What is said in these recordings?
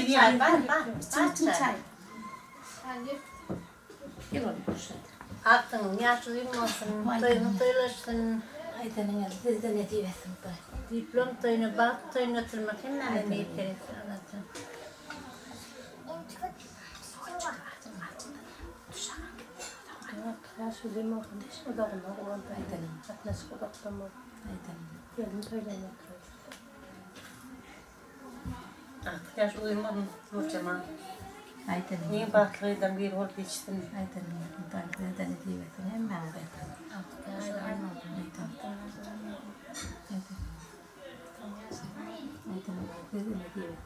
çay var. Çay. Gel oğlum şöyle. Aklın yaşlı yılmasın, toylaşsın. Aydanın yazı sizde ne diyorsun da? Diplom toyunu, bak toyunu oturmak hem ne yeteriz anlatın. Yaşlı yılmasın. O da ona olan Aydanın. Atlas kodaktan mı? Aydanın. Gelin söylemek. Artık yaşlı uyumadım Nurcaman. Aydanın. Niye baklıydım bir ol geçtim. Aydanın. Bundan sizde ne diyorsun? Hem bana da. Artık yaşlı uyumadım. Aydanın. Aydanın. Sizde ne diyorsun?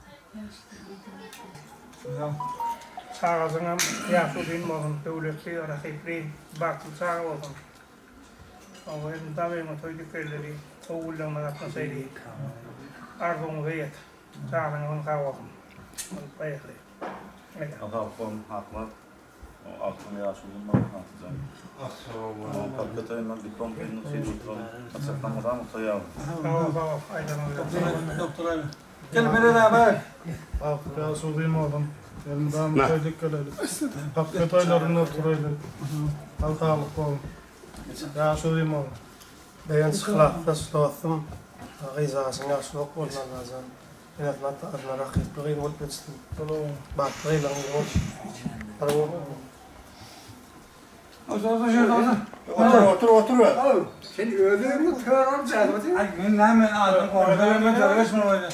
Sağızına yaşudun olsun, devletli, rakipli, baklı sağ olsun. O hem tabi mi toyduk elleri, oğullarına atmasaydı. Arzum gayet, sağlığına on kavalım. Bayaklı. Kafam haklar. O aklım yaşılığım var atacağım. Hakikaten diplom kendini seyircilerim. Açıklamadan mutluya aldım. Sağ ol, aydan öyle. Doktor abi. Gel beraber. Yaşudun olsun. Elimden toyduk elleri. Hakkı toylarını oturaydı. Halkalık olun. Yaşudun olsun. Beyan sıkılak da sulavsın. Gizasın yaşlılık olman lazım. En azından adına rakipli ol bitsin. Baktığıyla ol. Otur. Seni öldürür mü? Kör olacağız. Ay ben hemen aldım. Orada ben çalışmam öyle.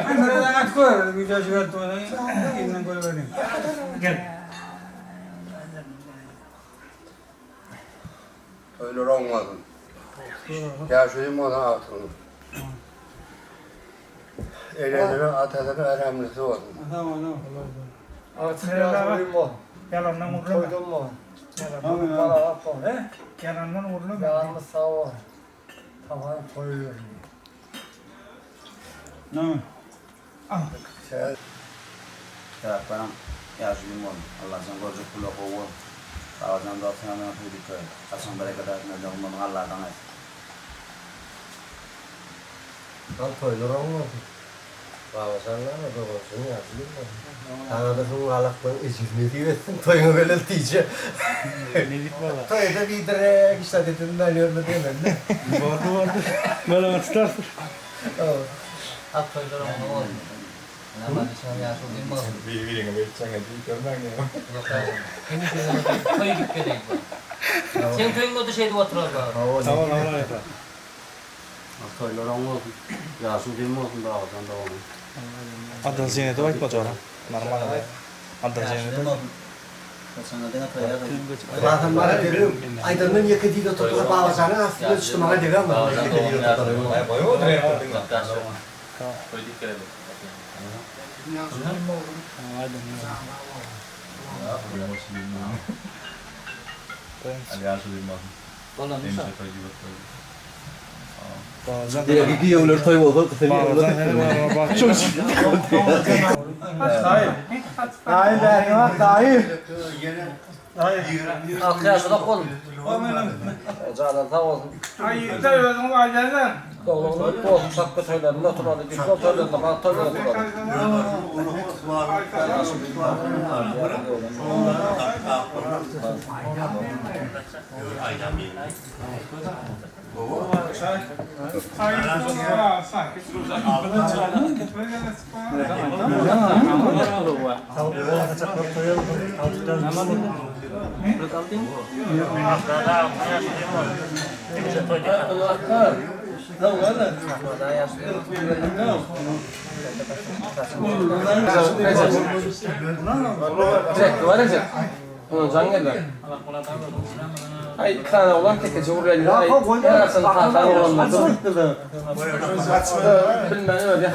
Ben nereden at koyarım? Bir daha şöyle tuğlayı. Elinden koyuvereyim. Gel. Öyle olmadın. Yaşayayım ona atılır. Eğlendirin atasının önemlisi oldu. Tamam. Artık yaşudun mu? Yalandan vurulma. Koydun mu? Yalandan Bana atma. He? Yalandan vurulma. Yalnız sağ ol. Tamam koyuyorum. Ne? Ya benim yaşlılığım var. Allah sen koca kula kovu. Ağzından da sana ne yapıyorduk? Aslan bereket etmedi. Ondan Allah'tan et. Lan toylar olmadı. Babasanlar mı babasını yaşayayım mı? Sana da şunu alaktan eşitini diyorsun. Toyunu böyle diyece. Toyda bir direk işte dedim ben yorma diyemem de. Vardı. Böyle tutarsın. At toylar olmadı. Nama dışarı yaşayayım mı? Birine bir çenge değil görmen ya. Yok hayır. Henüz bir toy gitmedi. Sen toyun o dışarıda oturur bak. Tamam. Toylar olmadı. Yaşayayım mı olsun daha olsun da olsun. Adın Zeynep'e bak bacana. Normal aday. Adın Zeynep'e. Bazen bana derim, Aydan'ın yakıdıyla topla bağlasana aslında üstüme derim ama yakıdıyla topla. Bazen gidiyorlar toy oldu. çok Hayır ben var. Hayır. Arkadaşlar da kolum. Ocadan sağ olsun. Ay, toylarını var gelden. Oğlum bol saklı toylarında oturalım. Gitme toylarında bana toylarında oturalım. Ay kana olan tek cumhuriyeti ay yarasın tahtan olanlar. Bilmem öyle.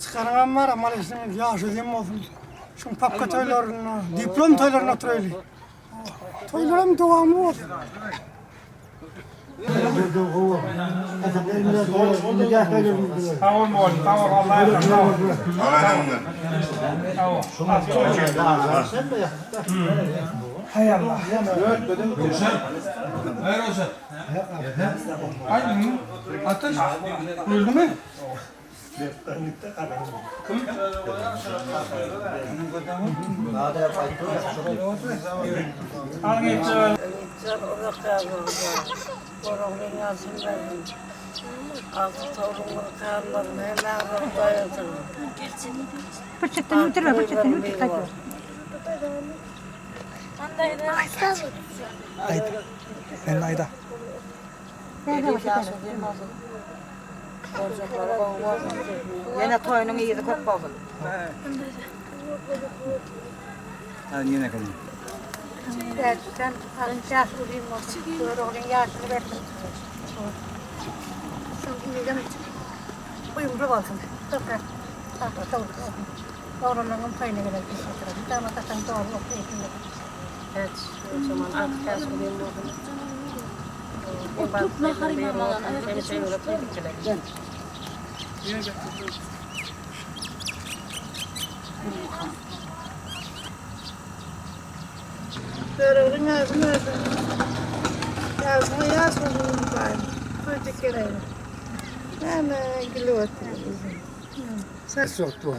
Çıkaran var ama işte yaşı diyeyim olsun. Şu papka toylarına, diplom toylarına oturayım. Toylarım devamlı olsun. Tamam oğlum, tamam Allah'a emanet olun. Hay Allah. Hayır olsun. Aynı. Ateş. Öldü mü? Fırçatını bitirme, fırçatını bitirme. En ayda. Yine toyunun iyisi köp bozun. Hadi yine kalın. Sen yaş vurayım olsun. Böyle oğlun yaşını versin. Uyumlu olsun. Toprak. Doğrunun payına göre bir satırım. Bir tane takan doğru okuyayım. Evet. O zaman artık yaş vurayım olsun. Tutma harimamadan evet Şey öyle koyduk. Doğrunun ağzını versin. Yazma yazmadığım var. Koyduk kereyim. Ana gülüyor. Ses yoktu.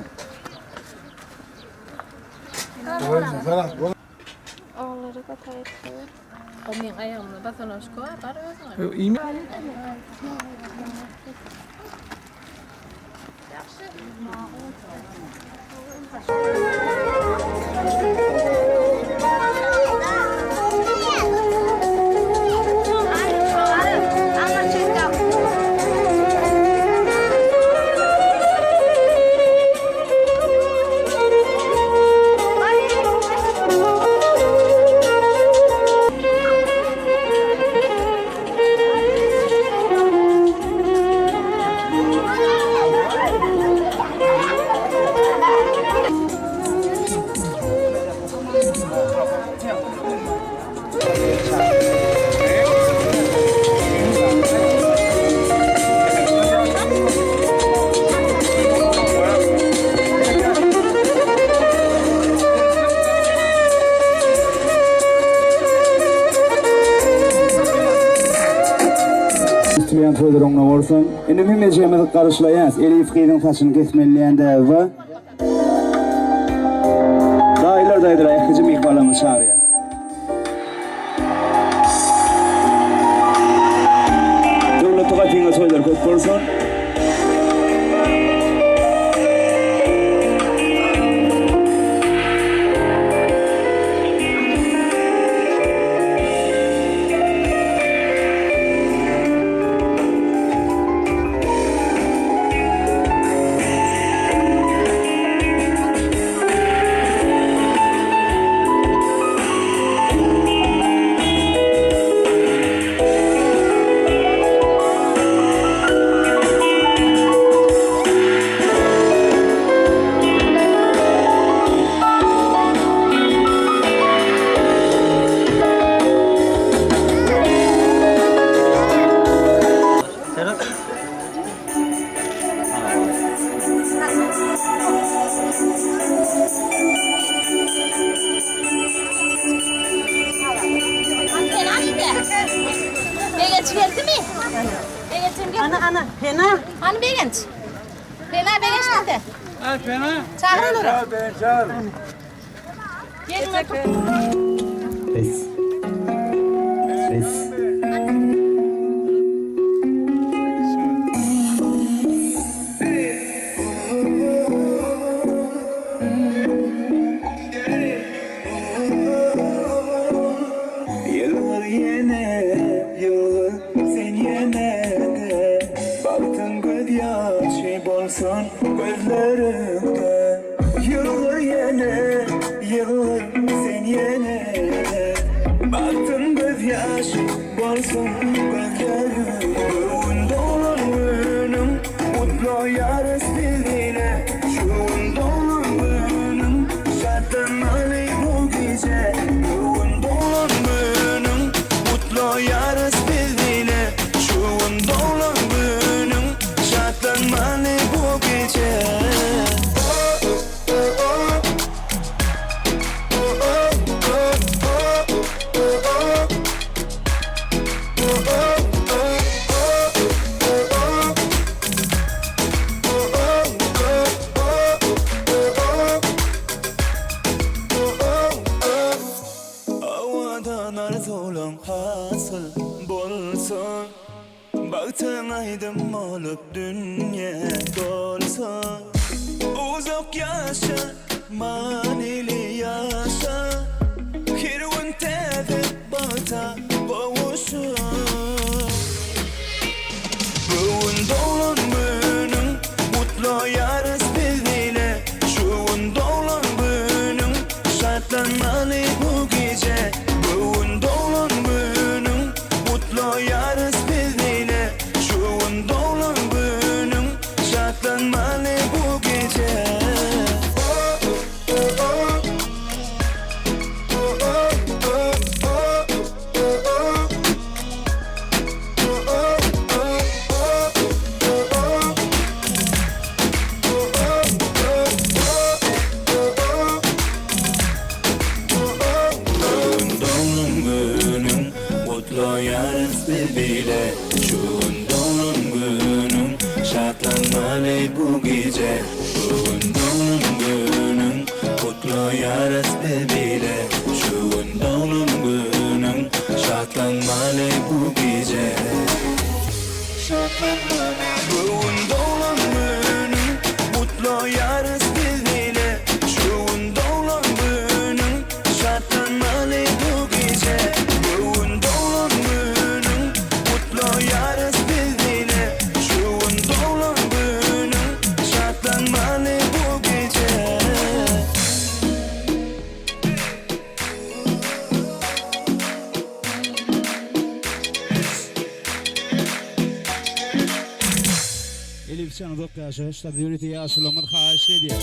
Ağları katayıttı. O men ayağımla basana şu koyar, var özüne. İyi mi? Tüyen toylarına olsun. Endi mümecemizi karışlayans. Elif Kıyı'nın saçını kesmeliyen de var. Dayılar dayıdır ayakıcı İkbal'ımı çağırıyans. Devlet Tokat'ın toylar köp olsun. Ana, fena. Hani begenç? Fena begenç nerede? Ha fena. Çağırın onu. Çağır beni çağır. Gelin otur. Reis. Reis. Yıllar yine, yıllar sen yine de baktın göz yaşı bolsun gözlerinde. Yıllar yine, yıllar sen yine de baktın göz yaşı bolsun gözlerinde. Aydın olup dünya dolsa uzak yaşa manili yaşa Kirvin tedip bata boğuşa Bugün doğan günün mutlu yarız bizle Şuun doğan günün şartlanmalı bu gece Bugün doğan günün mutlu yarız bizle Şuun doğan günün şartlanmalı bu gece bile Şuun doğum günün şartlanmalı bu gece Şuun doğum günün kutlu yarız bile Şuun doğum günün şartlanmalı bu gece Şuun doğum günün mutlu yarız bile Şuun doğum günün şartlanmalı bu gece Şuun doğum günün mutlu yarız bizle Şuun doğum günün şartlanmalı bu gece Elif Canadok yaşa, stability yaşılımı xahiş ediyor.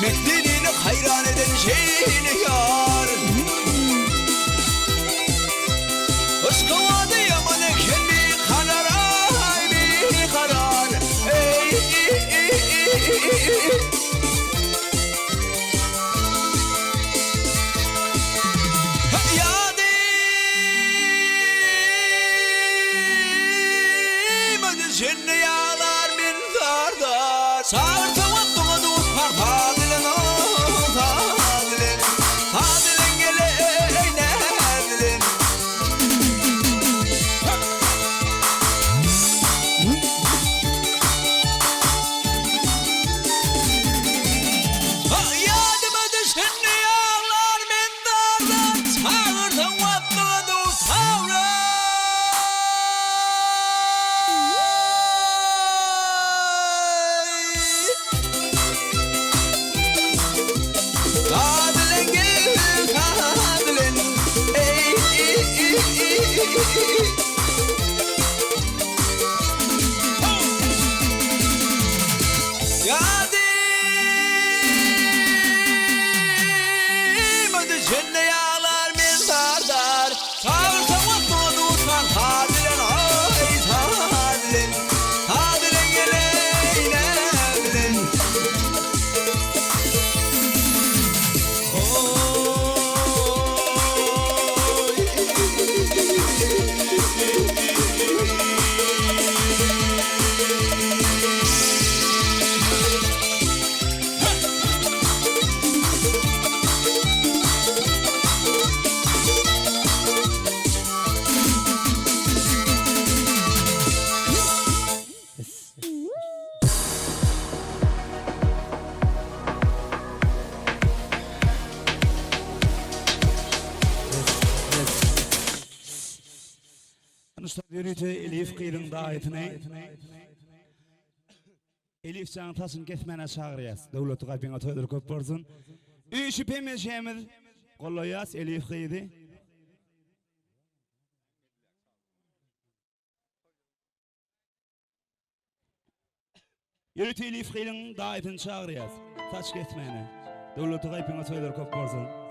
Mektinin şeyini yar Iskavadı yaman eken bir karar ay bir karar Senne yağlar min zarda Sağırta vattuğa duz par Tadilen o tadilen Tadilen gele nedilen Yadıma da senne yağlar min zarda Sağırta vattuğa duz par Yürütü Elif kıyılın davetine Elif çantasını kesmene çağırıyaz. Devleti kapına toydur köp borsun. Üçü pemejemiz kollayaz Elif kıydı. Yürütü Elif kıyılın davetini çağırıyaz. Saç kesmene. Devleti kapına toydur köp borsun.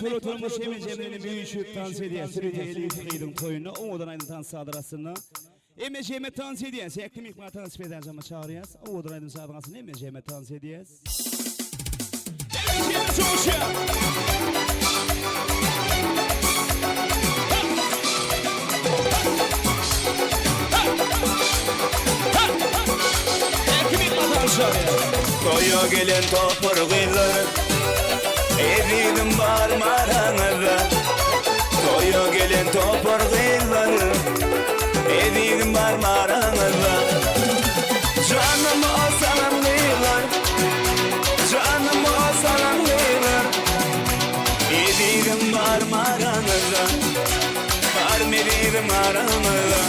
Tolu Turmuş Emin Cemre'nin büyüşüp dans ediyen Sürücü Elif'in toyunu Umudan Aydın Tan Sadırası'nı Emin Cemre dans ediyen Sekli Mikma dans eden zaman çağırıyız Umudan Aydın Sadırası'nı Emin Cemre dans ediyiz Emin Cemre çoğuşu Sekli Mikma dans çağırıyız Koya gelen toprağıyla Evinim var maranada Koya gelen toprağıyla Evinim var maranada Canımı asalanlılar Canımı asalanlılar Evinim var maranada Var mevirim maranada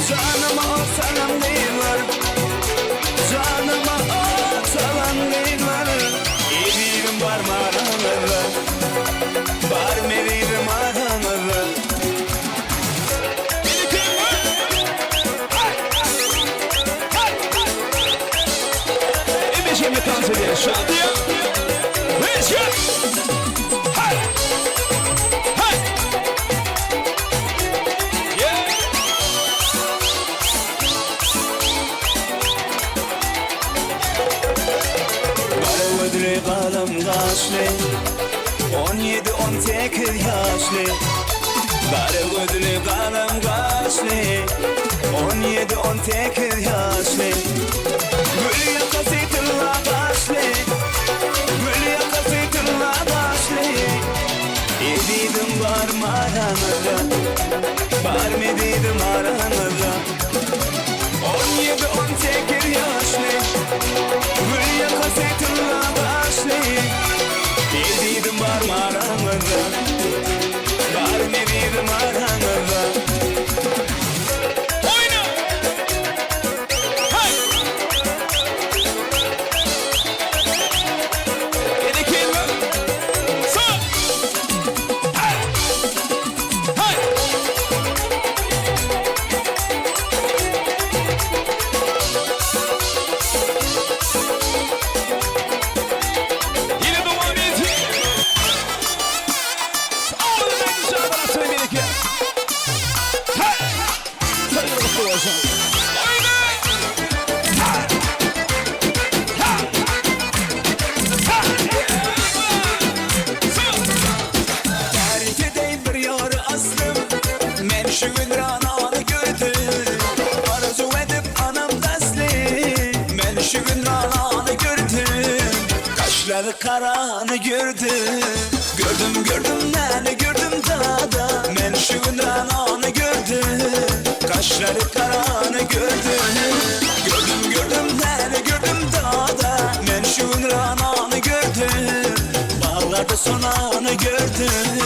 Canımı asalanlılar Canımı asalanlılar Evirim var maranada Var mevirim maranada Emin Cemre dans ediyor Şadiye Reşya Hay Hay Yeah Kara ödülü kalım kaşlı 17-18 yaşlı Kara ödülü kalım kaşlı 17-18 yaşlı Gül yakası tırla başlı Gül yakası tırla başlı Evidim var maranada Var mı dedim aranada 17-18 yaşlı Gül yakası tırla başlı Evidim var maranada Var mı dedim aranada Karanı gördüm Gördüm nəni gördüm dağda Mən şu gün rananı gördüm Kaşları karanı gördüm Gördüm nəni gördüm dağda Mən şu gün rananı gördüm Bağlarda sonanı gördüm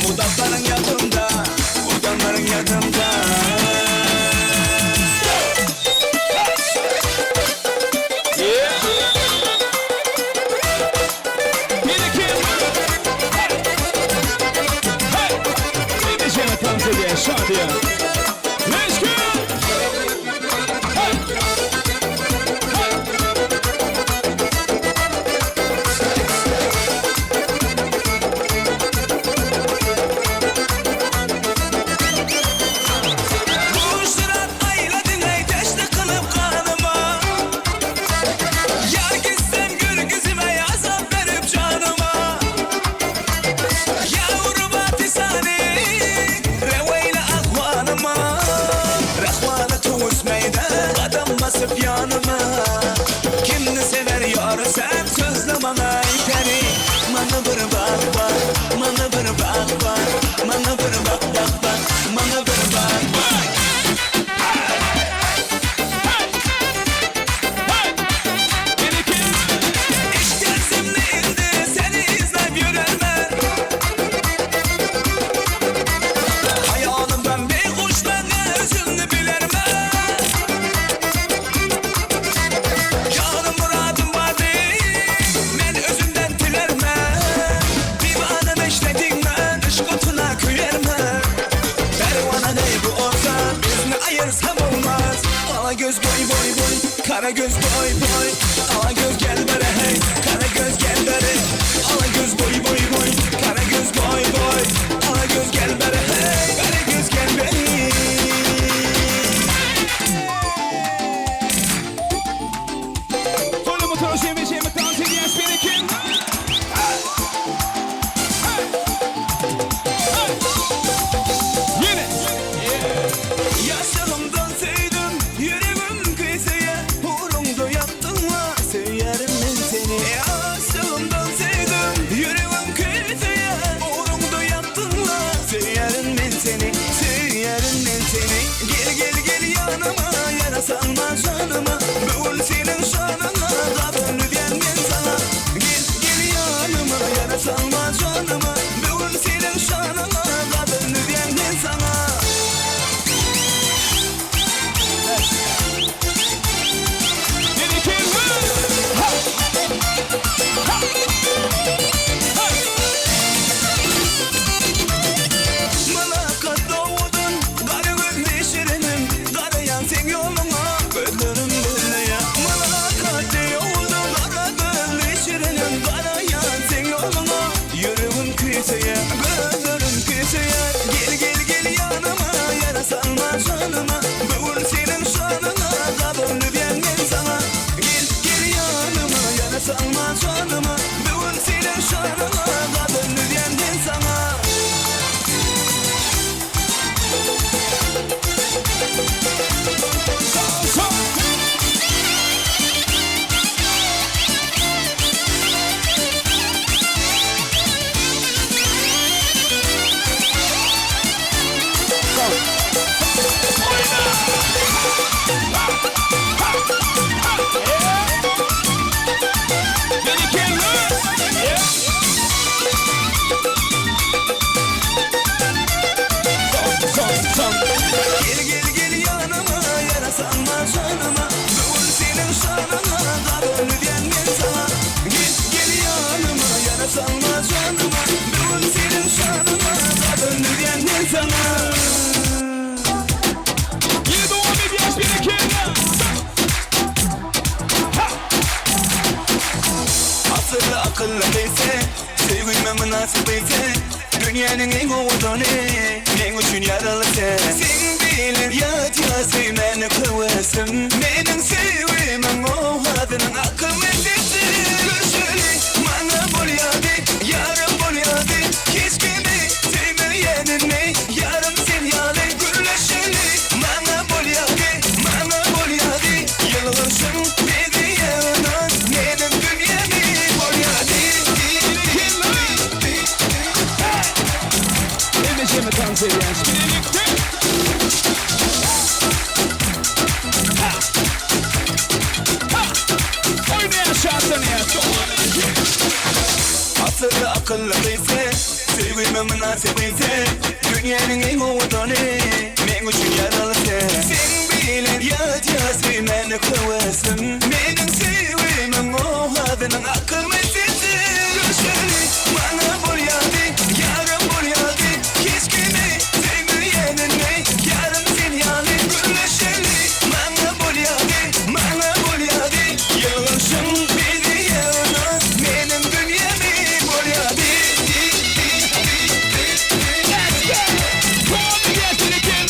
Mudafların yanında, udanlar basıp yanıma. Kimni sever yar sen sözle bana iperi. Bana bir bak bak, bana bir bak bak, bana bir bak bak bak, bana bir bak bak. Göz boy boy boy, kara göz boy boy. Ala göz gel bere hey, kara göz gel bere. Ala göz boy boy boy, kara göz boy boy. Ala göz gel bere hey, kara göz gel bere. Full motor shimmy shimmy dans ediyen spirikin. Yine. Yaşlarımdan sevdim, yüreğim kıyısıya. Uğrumda yattın mı, severim ben seni. Yaşlarımdan sevdim, yüreğim kıyısıya. Uğrumda yattın mı, severim ben seni. Severim ben seni. Gel gel gel yanıma, yara salma canıma. Bugün senin şanına, kadını diyen ben sana. Gel gel yanıma, yara salma canıma. Bugün senin şanına, kadını diyen ben sana. Gel gel gel yanıma, yara salma canıma. Bugün senin şanına, kadını diyen ben sana. Gel gel yanıma, yara salma canıma. Bugün senin şanına, kadını diyen ben sana. Gel gel gel yanıma, yara salma canıma. Bugün senin şanına, kadını diyen ben sana. Gel gel yanıma, yara salma canıma. Bugün senin şanına, kadını diyen ben sana. Yine devam ediyen spirikin. Asırlı akıllı neyse, sevgime münasip ise. Dünyanın en oğudunu, en üçün yaralı sen. Sen bilir ya sevmeni kıvırsın. Benim sevimim o adının akıl meselesi. Görüşeli bana bolyadı, yarım bolyadı. Hiç kimi sevmeyenin mi, yarım sen yalı. Güleşeli bana bolyadı, yılgırsın dedi yalan. Benim dünyamı bolyadı. Emeceğime dans ediyen spirikin. Oynayan şartını ya. Asırlı akıllı ise, sevgime münasip ise. Dünyanın en oğudunu, ben üçün yaralı sen. Sen bilir ya sevmeni kıvırsın. Benim sevimim o adının akıl meselesi. Görüşeli bana bolyadı, yarım bolyadı. Hiç kimi sevmeyenin mi, yarım sen yalı. Güleşeli bana bolyadı, yılgırsın dedi yalan. Benim dünyamı bolyadı. Let's go! Come on, yes, spirikin.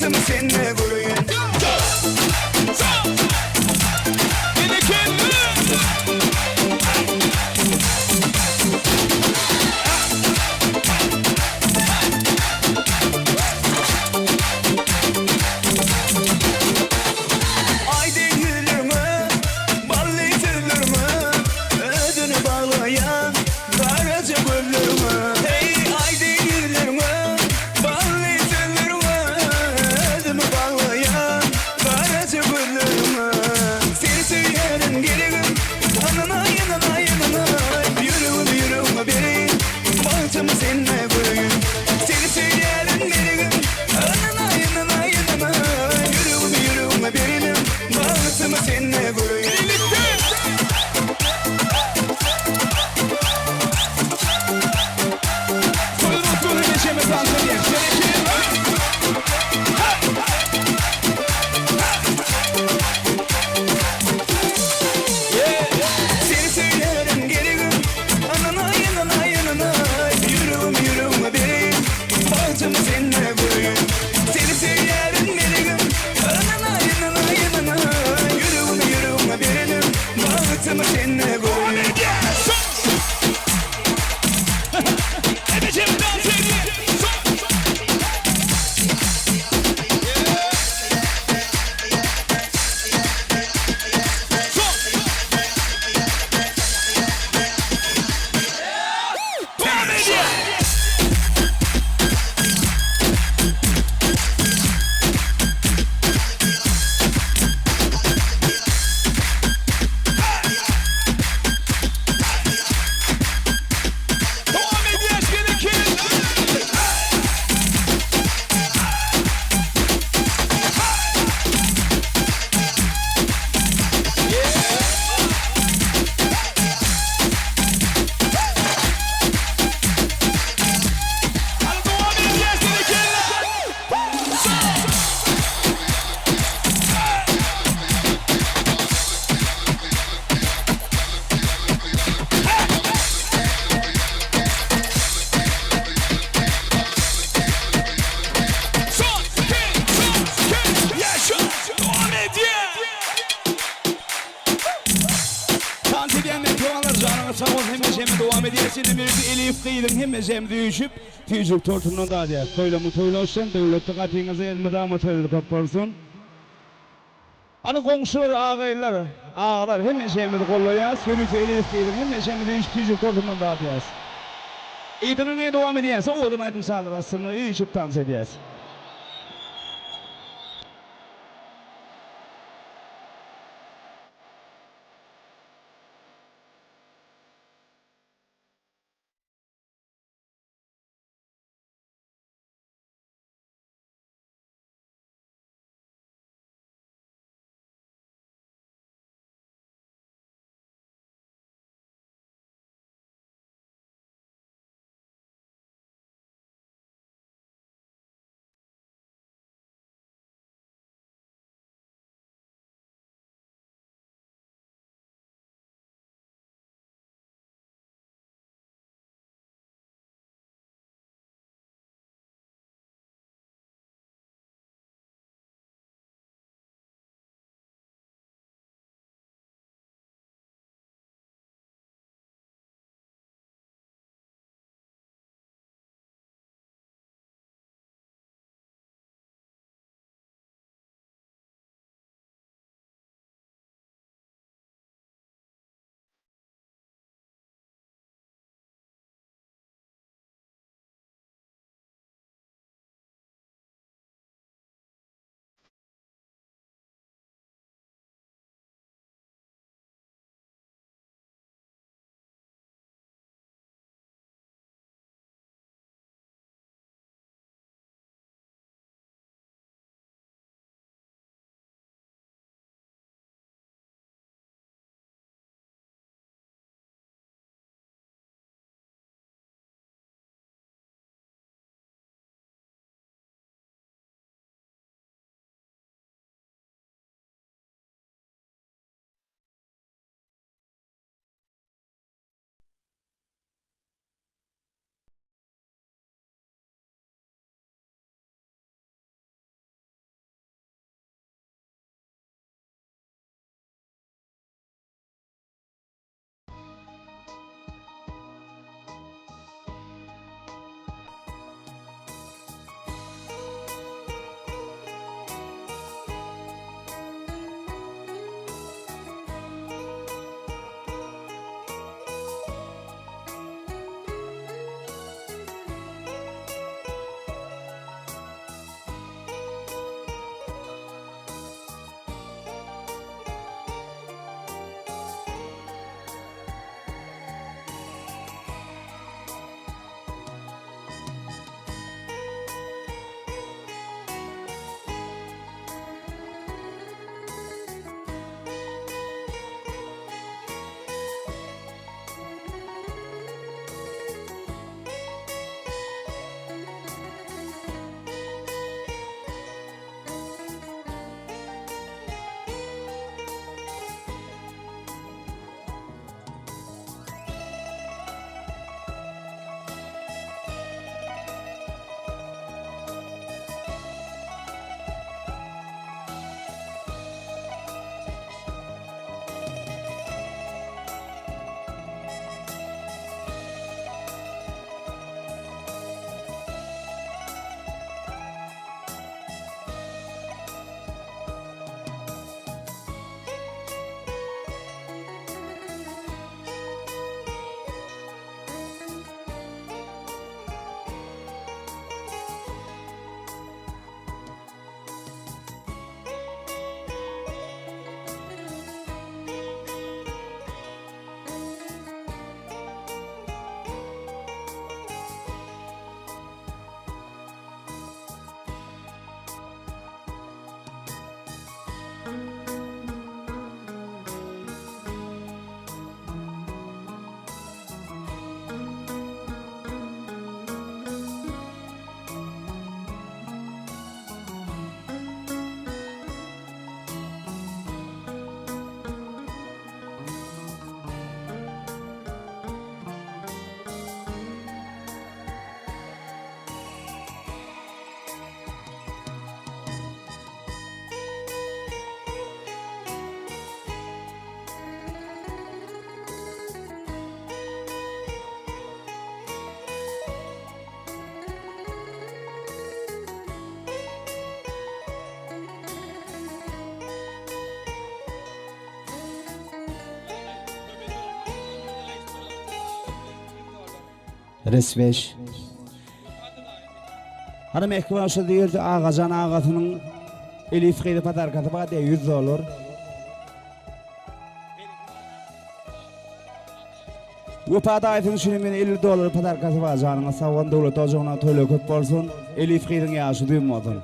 Bağıtımı seninle koyun. Beni kendine. Aydın gülürmü, ballı tüllürmü, ödünü bağlayan karaca güllürmü. Hey aydın gülürmü, ballı tüllürmü, ödünü bağlayan karaca güllürmü. Seni söylerim gelirim, anana yanına yanına, yürüme yürüme beni, bağıtımı seninle koyun. Seni söylerim gelirim, anana yanına yanına, yürüme yürüme benim, bağıtımı seninle koyun. Soyun oturun geçeme dans edeyim. Seni söylerim gelirim, anana yanına yanına, yürüme yürüme benim, bağıtımı seninle koyun. Seni söylerim gelirim, anana yanına yanına, yürüme yürüme benim, bağıtımı seninle koyun. Edeceğim dans edeyim. Devam edeyim. Devam edeyim. Gerekir. Hadi devam edeyim. Gerekir. Son, iki, yaşa, devam edeyim. Dans edeyen mekruvalar canına sağ ol hem cemi devam ediyor. Şimdi bir elif kıydın hem cem düşüp tüycük tortundan da diye. Toyla mı toyla olsun, devlette katıyınızı elmeden mı toyla kaparsın. Hani komşular, ağalar hem cemi de kolluyor. Sönük elif kıydın hem cemi düşüp tüycük tortundan da diye. İdinine devam ediyorsa o adına aydın sağlar aslında düşüp dans ediyorsun. Resveş. Hanım ekran şu diyordu ağacan ağatının Elif Xeyri padarkatı var diye $100. Bu padaytın şunu men $50 padarkatı var canına sağwan devlet ocağına toyla köp bolsun. Elif Xeyri'nin yaşı duymadın.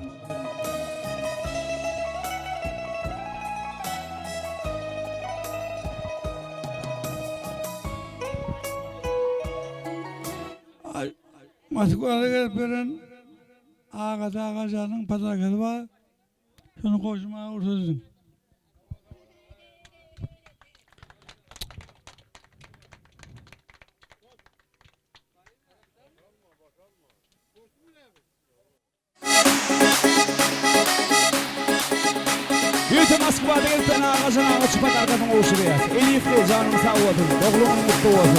Matıklarla gelip veren ağacanın patakası var. Şunu koşmaya uğraşın. Bütün Moskva'da gelip ben ağacan ağaçı padarkatını oluşturuyor. Elif Xeyri canını sağ olsun. Doğruluğun mutlu olsun.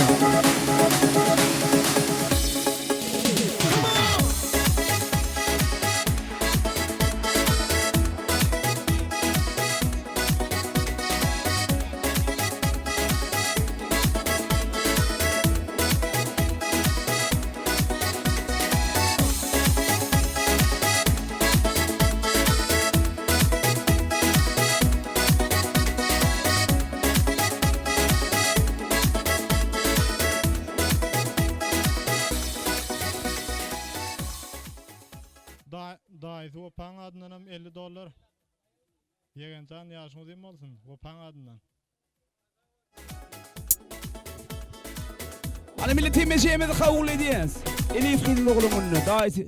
Dayısı Opan adından hem $50 yegencan yaşını değil mi olsun Opan adından. Hani milleti mecemedi kabul ediyoruz. Elif Xeyri'nin oğlunun dayısı.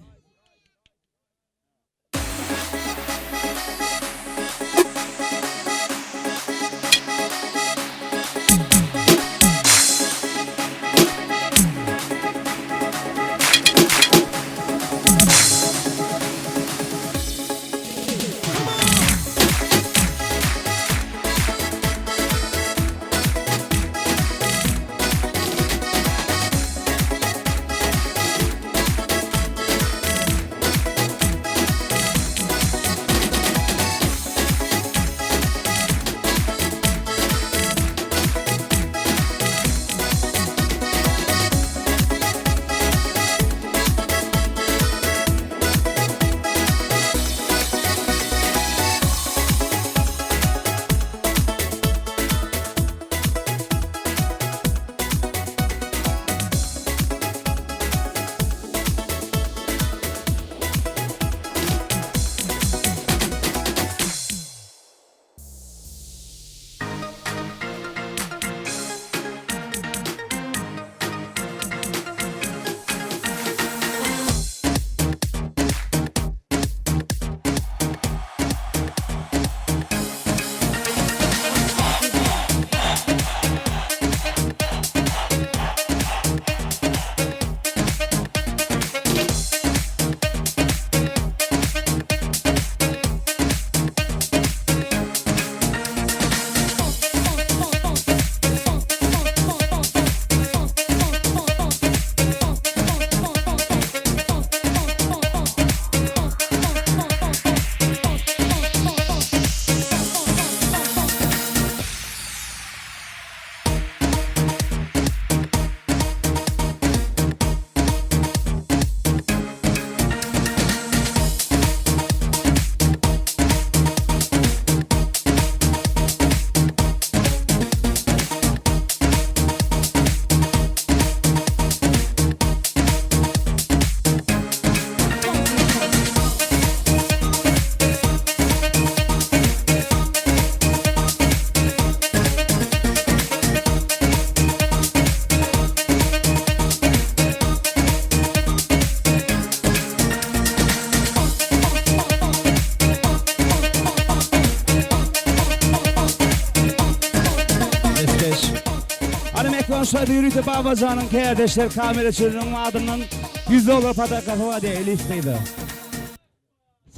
Konuşladı yürütü babacanın kardeşler kameracının adının $100 patakası var diye Elif Xeyri.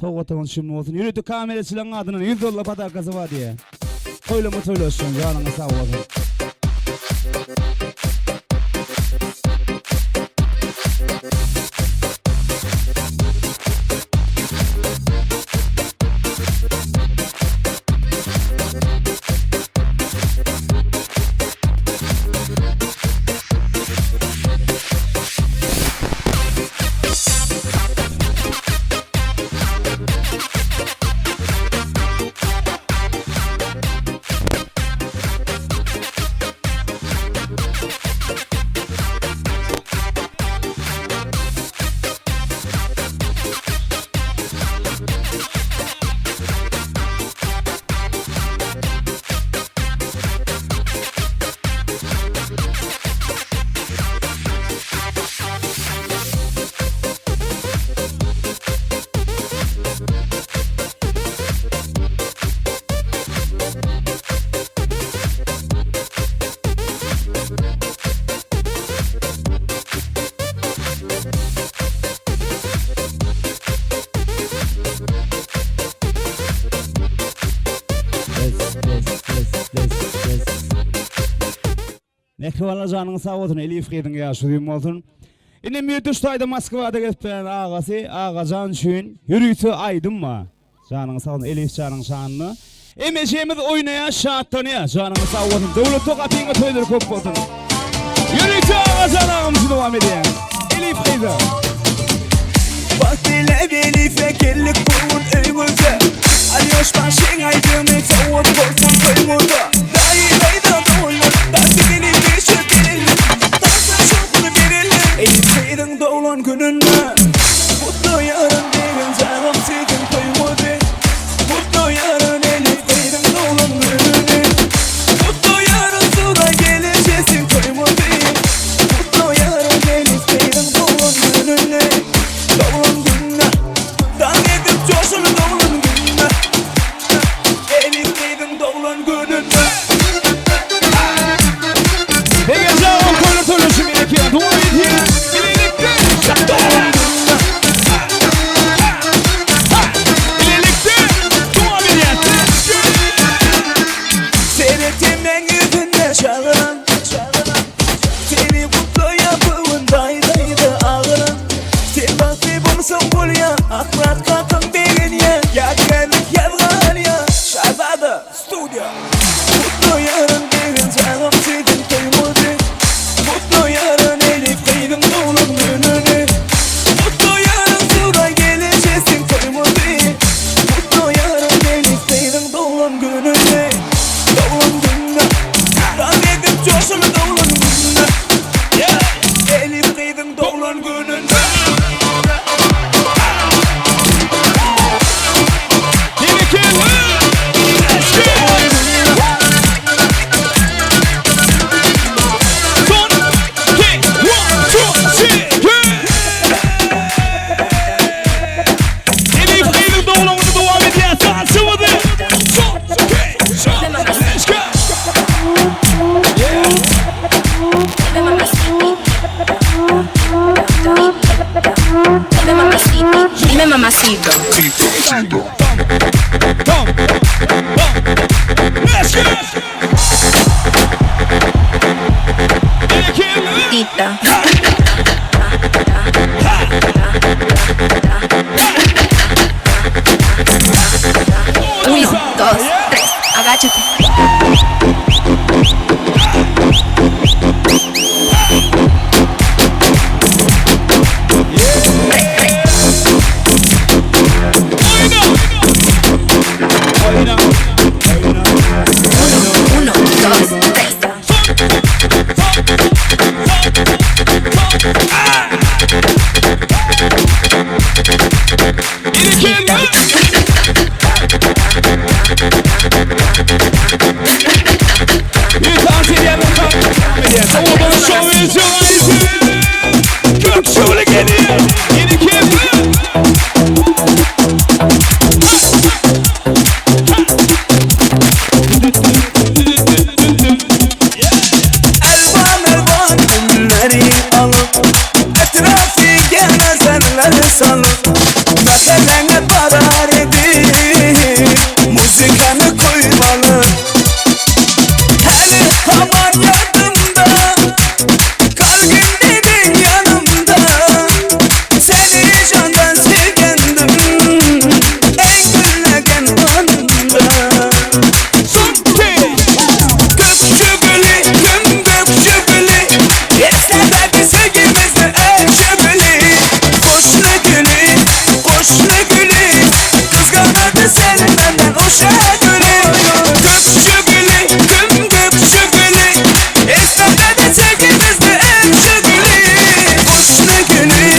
Soğutumun şimdi olsun. Yürütü kameracının adının $100 patakası var diye. Öyle mi söylüyorsun canını sağ olsun. mehribanlar canınız sağ olsun. Elif Qeydin yaşadığım olsun. Indi Müdüştayda Moskvada gelen ağası Ağacan şün yürüyüşü aydın mı? Canınız sağ olsun. Elif canın şanını. Emeceğimiz oynaya şahatlanıyor. Canınız sağ olsun. Devlet tokatınga toydur köp olsun. Yürüyüşü Ağacan ağamızı devam edelim. Elif Qeydin. Vaktiyle Elif'e gellik kurun öymüze Alyoş başın aydını tavuk olsun koymurda Dayılayda doğulur da senin bir şey verirler Dansa şokunu verirler Elif Qeydin doğulan gününde Mutlu yarın deyin canım sizin koymurda Mutlu yarın Elif Qeydin doğulan gününde Mutlu yarın sonra geleceğsin koymurda Mutlu yarın Elif Qeydin doğulan gününde Doğulan gününe Dan edip coşunu doğulan gününe Elif Qeydin doğulan gününe Peki canım koyun söyleşim gerekiyor. Dua edin. Birlikte. Doğulan gününe birlikte. Dua edin. Seyrettiğimden yüzünde çağıran Seni mutlu yapımın daydaydı ağıran Sen bakti bulsun bul ya Aklat kalkın beyin ya Yakrenlik yavran ya Şahzade Stüdyo Mutlu yarın deyin canım sizin kıymudu Mutlu yarın Elif Qeydin doğulan gününü Mutlu yarın sonra geleceğsin kıymudu Mutlu yarın Elif Qeydin doğulan gününü Doğulan gününe Dan edip coşunu doğulan gününe Elif Qeydin doğulan gününde Dime mamacito. Tita. 1, 2, 3, agáchate. Uno, dos, tres. Müzikanı koymalı Hele aman yardımda Kalbimdeydin yanımda Seni candan sevgendim En güllegen anımda Gökçü gülü, tüm gökçü gülü Esnefedi sevgimizde ekşi gülü Koşlu gülü, koşlu gülü Kızganadı seni benden uşa gülü Gökçü gülü, tüm gökçü gülü Esnefedi sevgimizde ekşi gülü Koşlu gülü,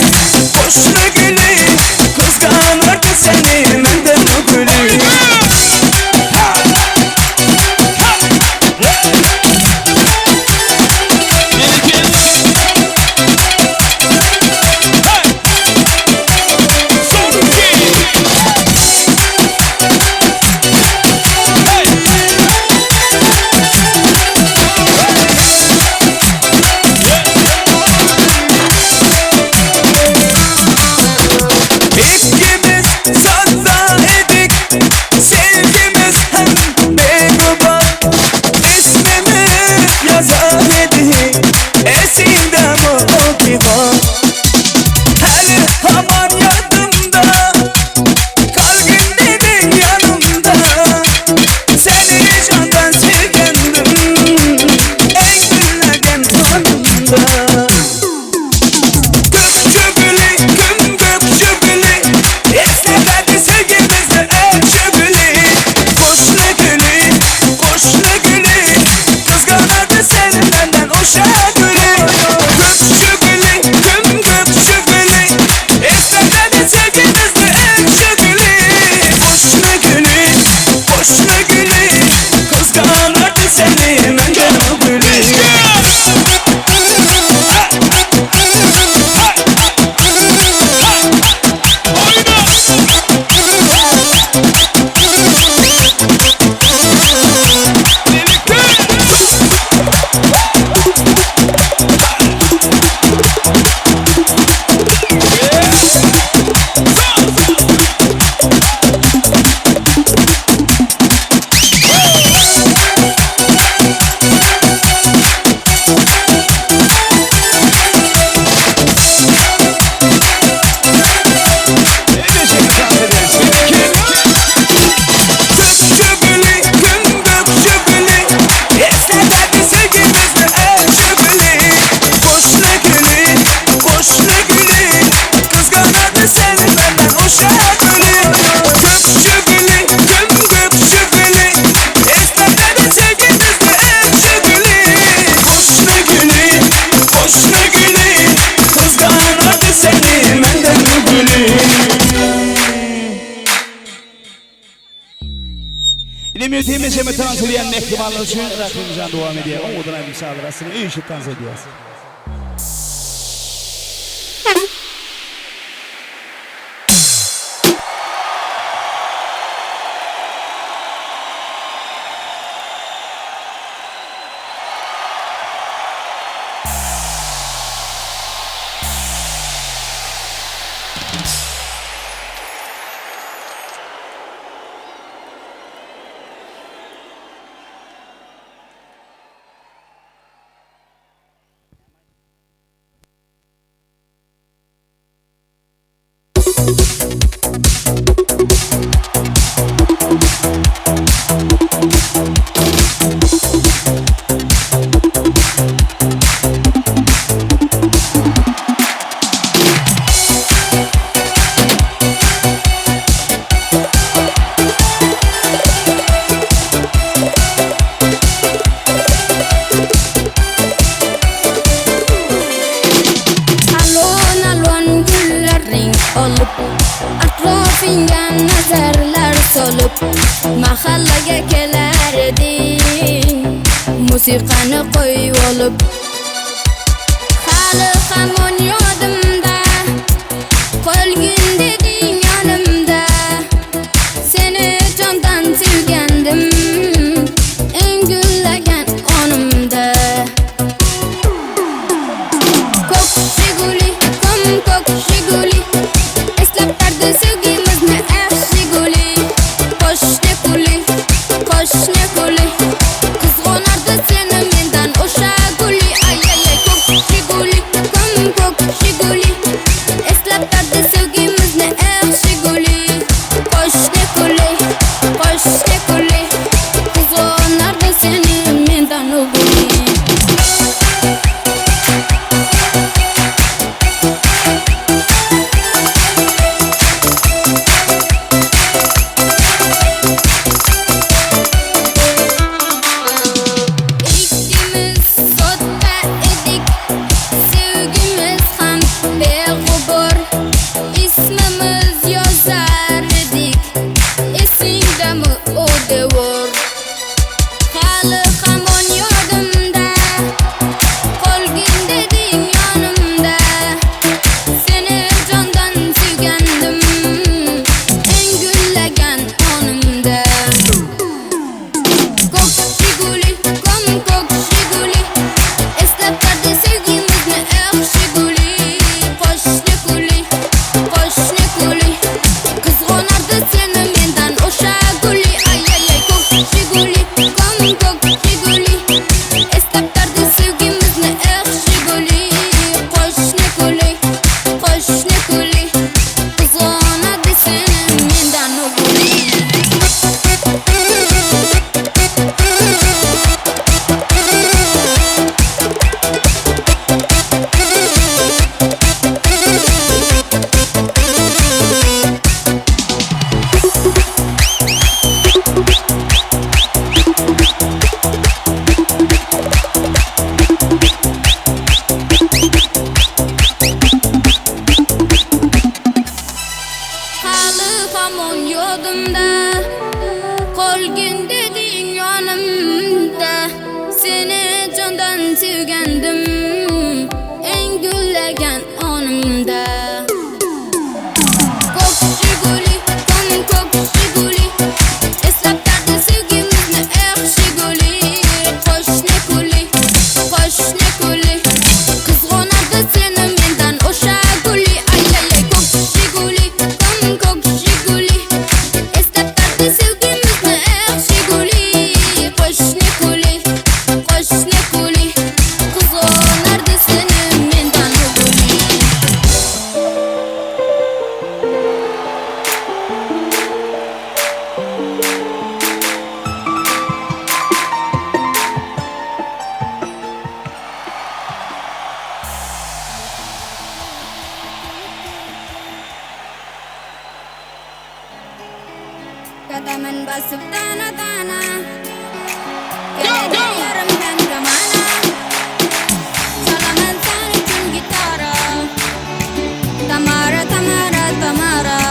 koşlu gülü Kızganadı seni benden o gülü İkimiz şöbülü Kök şöbülü, kök şöbülü Esnetleri sevgimizde ekşi gülü Koşna gülü, koşna gülü Kızganadı seni menden gülü İlmi temizleme transferiyen mektuballar için rakibimizden devam ediyor. O odana müsaadarasını iyi ışık tanz ediyoruz. Atrofingga nazarlar solib mahallaga kelarding musiqani qo'yib olib hali hamon yodimda qolgin deding yonimda seni jondan sevgandim eng gullagan onimda ko'k shiguli ko'k shiguli eslab tardi sevgimizni yaxshi guli qo'shni kuli qizg'onardi seni mendan o'sha guli ay ko'k shiguli ko'k shiguli eslab tardi sevgimizni yaxshi guli qo'shni kuli qizg'onardi seni mendan o guli Push Kadaman basıp dana dana Geledi yarımdan zamana Çalaman sen için gitara Tamara Tamara Tamara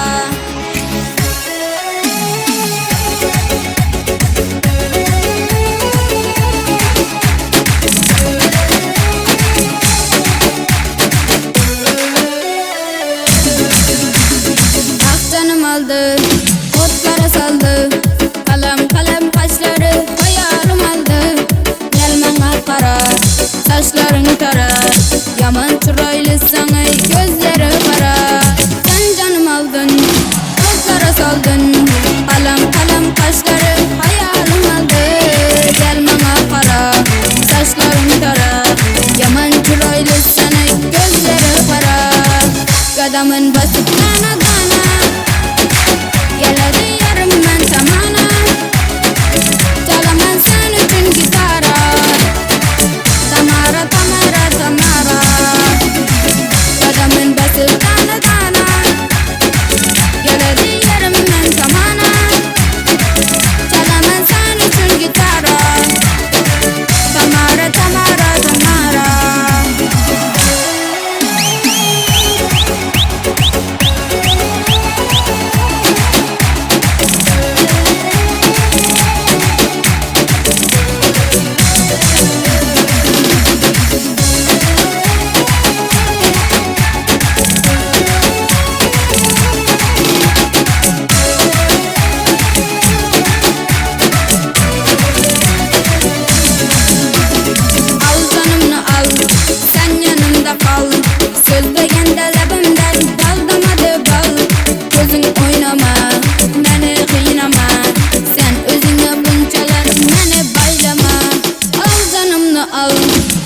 Canım aldı, otlara saldı. Kalem kalem kaşları hayalim aldı. Gelmen alkara, saçların tara. Yaman çıraylı sana gözleri kara. Sen canım aldın, otlara saldın. Kalem kalem kaşları hayalim aldı. Gelmen alkara, saçların tara. Yaman çıraylı sana gözleri kara. Kadamın basıp dana dana Geledi yarımdan zamana Çalaman sen için gitara Tamara Tamara Tamara Kadamın basıp dana dana Geledi yarımdan zamana Çalaman sen için gitara Tamara Tamara Tamara Al canımını al, sen yanımda kal. Söz degende lebimden daldamadı bal. Gözün oynama, beni kıynama. Sen özüne buncalar, beni baylama. Al canımını al,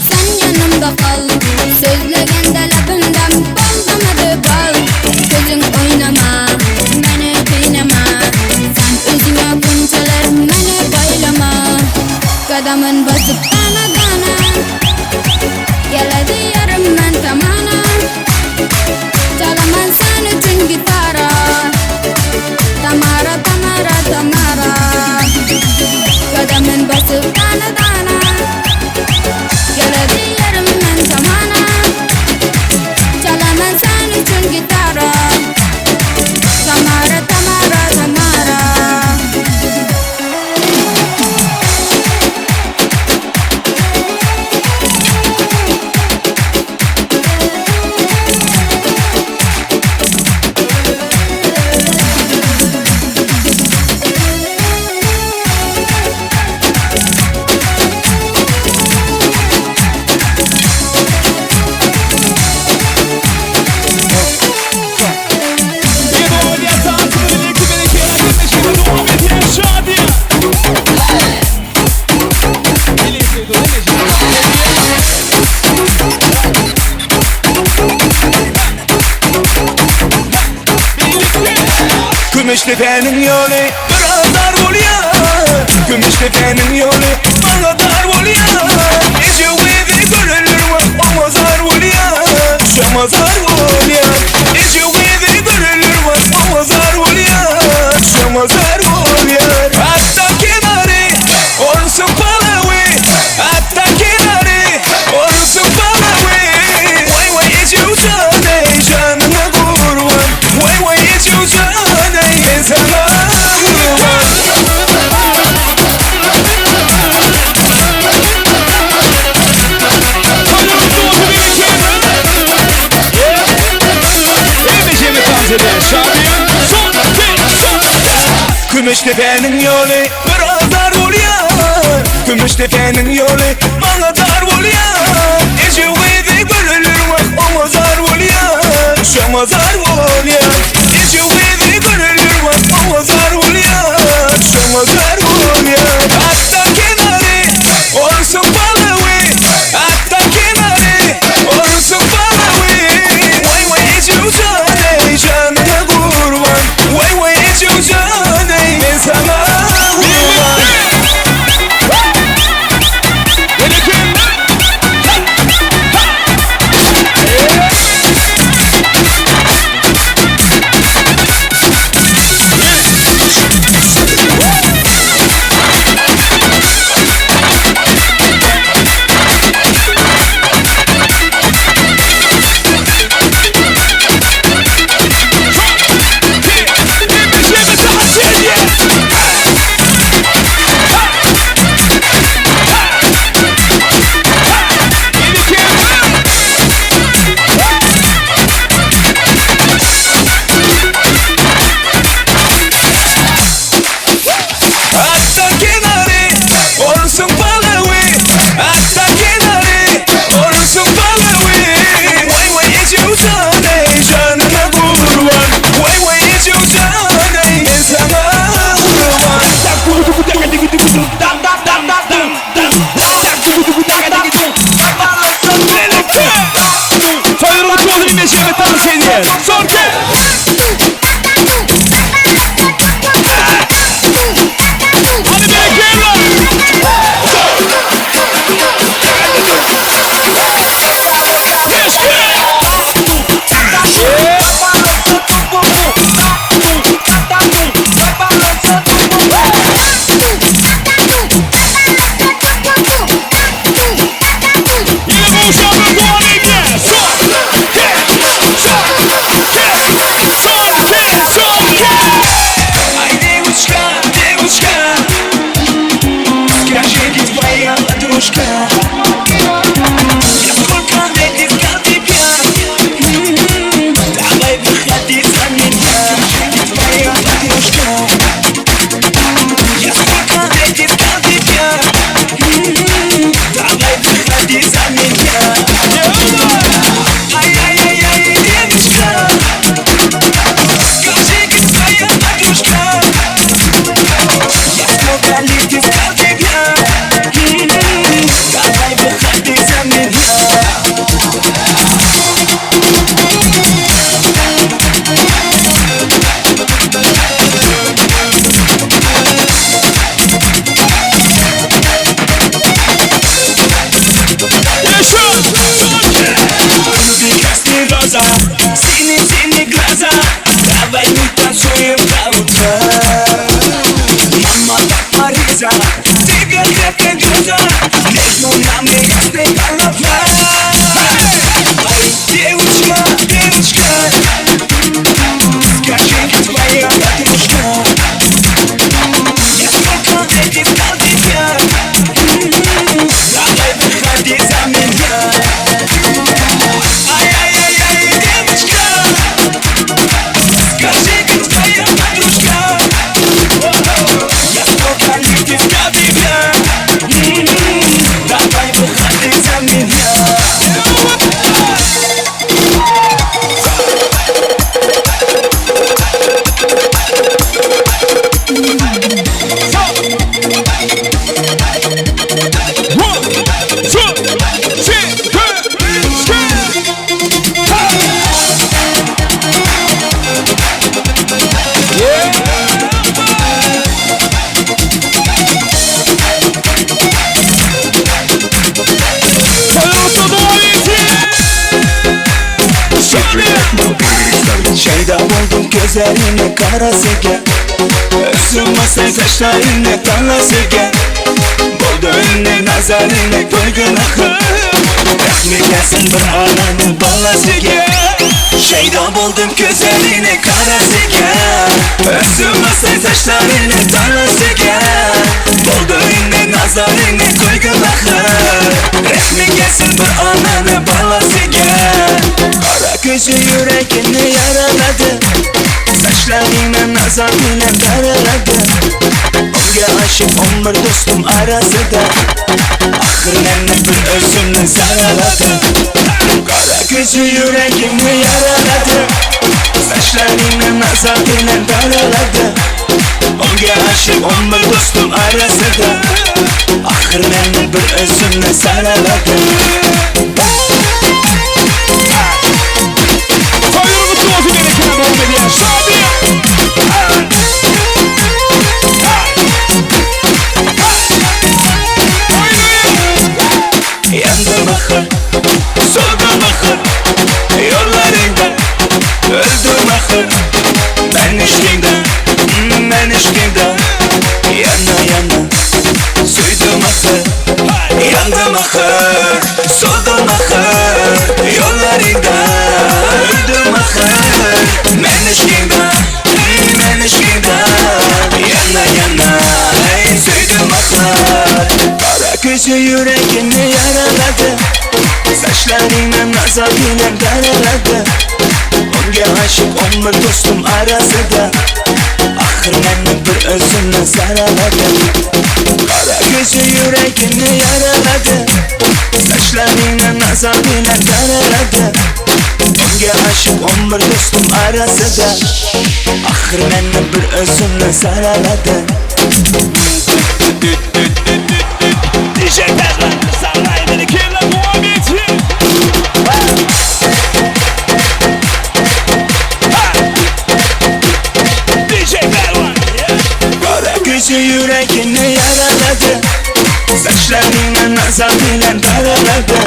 sen yanımda kal. Söz degende lebimden daldamadı bal. Gözün oynama, beni kıynama. Sen özüne buncalar, beni baylama. Kadamın basıp dana dana Geledi yarımdan zamana Çalaman sen için gitara Tamara Tamara Tamara Kadamın basıp dana dana Geledi yarımdan zamana Çalaman sen için gitara Tamara Tamara Tamara Gümüştepe'nin yolu biraz dar oluyor. Gümüştepe'nin yolu bana dar oluyor. Ece evi görülür mü ama zar oluyor. Şama zar oluyor. Ece evi görülür mü ama zar oluyor. Şama zar oluyor. Hatta kenarı olsun palavi. Hatta kenarı olsun palavi. Vay vay Ece uzanı canına kurban. Vay vay Ece uzanı sana kurban. Gümüştepe'nin yolu biraz dar oluyor. Gümüştepe'nin yolu bana dar oluyor. Ece evi görülür mü ama zar oluyor. Şama zar oluyor. Ece evi görülür mü ama zar oluyor. Şama zar oluyor. Hatta kenarı olsun palavi. Hatta kenarı olsun palavi. Vay vay Ece uzanı canına kurban. Vay vay Ece uzanı ben sana kurban. Sevdiğim kavuta Mama da Paris'a Tigre krepte göza Mecnun'dan bir destek anlatma Ай, девочка, девочка Скажи, твоя подружка Я сколько этих дал тебя Давай выходи за меня Ай-яй-яй-яй, девочка Скажи, как твоя подружка Я сколько этих дал тебя Давай выходи за меня Şeyda buldum gözlerine karasıge Özüme saçlarına tanlasıge Buldu önüne nazarına koygun akı Rahmetlesin bir ananın balasıge Şeyda buldum gözlerine karasıge Özüme saçlarına tanlasıge Buldu önüne nazarına koygun akı Rahmetlesin bir ananın balasıge Kara gözü yüreğini yaraladı Saçlarıyla nazarıyla daraladı Onga aşık 11 dostum arasında Ahırlarına bir özümle zaraladı Kara gözü yüreğini yaraladı Saçlarıyla nazarıyla daraladı Onga aşık 11 dostum arasında Ahırlarına bir özümle zaraladı Yandım ahır, soldum ahır Yollarında öldüm ahır Ben eşkinde Yana yana Süydüm ahır Yandım ahır, soldum ahır Yollarında öldüm ahır Ben eşkinde Yana yana Süydüm ahır Kara gözü yüreğini yaraladı Saçlarıyla nazarıyla daraladı Onga aşık 11 dostum arasında Ahırlarını bir özümle saraladı Kara gözü yüreğini yaraladı Saçlarıyla nazarıyla daraladı Onga aşık 11 dostum arasında Ahırlarını bir özümle saraladı DJ Berlan, sallay beni kimle muhabbeti DJ Berlan Kara gözü yüreğini yaraladı Saçlarıyla nazarıyla daraladı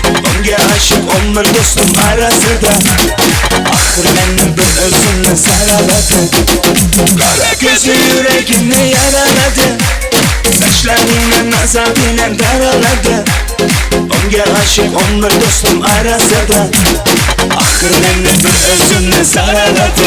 Onga aşık 11 dostum arasında Ahırlarını bir özümle saraladı Kara gözü yüreğini yaraladı Saçlarıyla nazarıyla daraladı Onga aşık 11 dostum arasında Ahırlarını bir özümle saraladı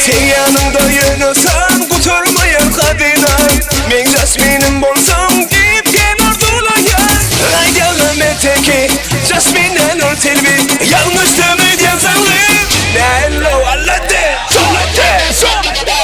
Sen yanımda yönelsen kuturmayan kadına Men Jasmine'im bolsam deyip kenar dolayan Ay geldim eteki Jasmine'den ol telvi Yanlış demir diyen sanlıyım Nello allade Solate Solate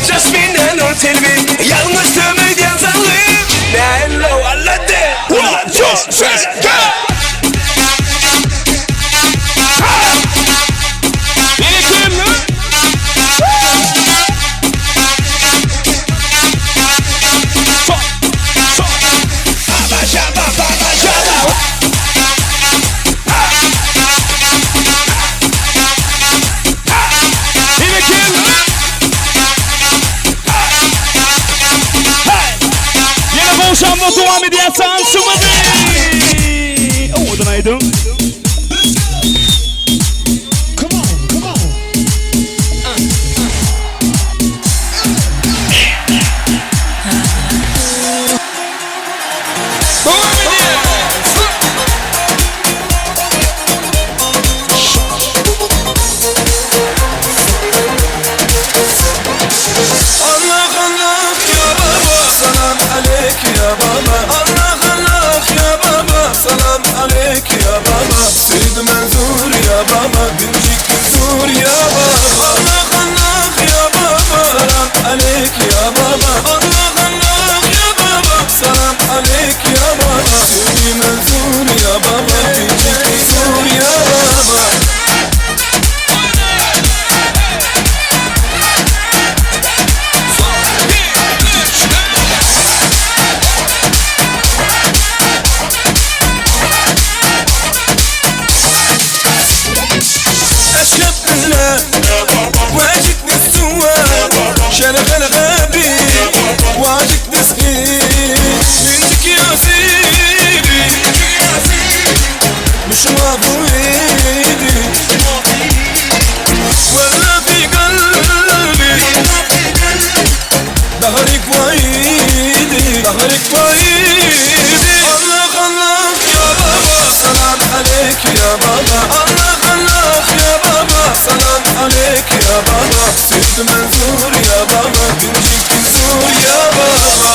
Jasmine'den ol telvi Yanlış demir diyen sanlıyım Nello allade 1, 2, 3, go! Şambo devam ediyor sansımadı. Oğudun aydın. Seydi Menzur ya baba, Bincik Menzur ya baba. Allah Allah ya baba, salam aleyk ya baba. Allah Allah ya baba, salam aleyk ya baba. Seydi Menzur ya baba, Bincik Menzur ya baba. شرق الغابي واجك تسقي منك يا سيدي مش مابويدي ولا في قلبي ظهرك وايدي ظهرك وايدي الله الله يا بابا سلام عليك يا بابا الله الله يا بابا سلام عليك يا بابا سيد منزور يا بابا بنجيك تزور يا بابا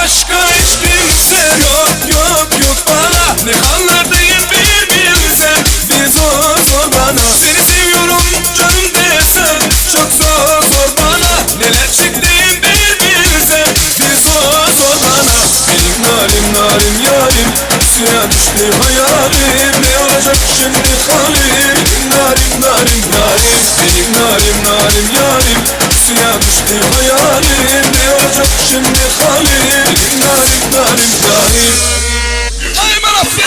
Başka hiç kimse yok yok yok bana. Ne hallardayım bir bilsen bir zor zor bana. Seni seviyorum canım desem çok zor zor bana. Neler çektiğim bir bilsen bir zor zor bana. Benim narim narim yarim suya düştü hayalim. Ne olacak şimdi halim? Benim narim narim yarim. Benim narim narim yarim suya düştü hayalim. Ne olacak şimdi halim? Benim narim narim yarim. Ay marafı!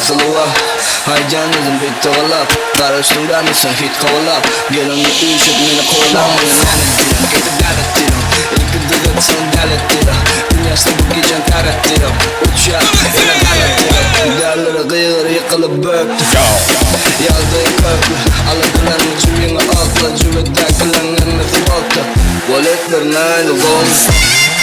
Salova Haycanızın bit tavalap Karıştırdan mısın hit kovalap Gelin bir üşüt meni kovalap Manettirim, ketip galettirim İlki dıgıtsın dalettirim Dünyasını bu gecen karattirim Uçak, ene galettirim Derleri kıyır yıkılıp böktü Yazdığı köklü Alıdıran cümleni akla Cüveddakilerin emmesi baktı Voletlerin aynı olmuş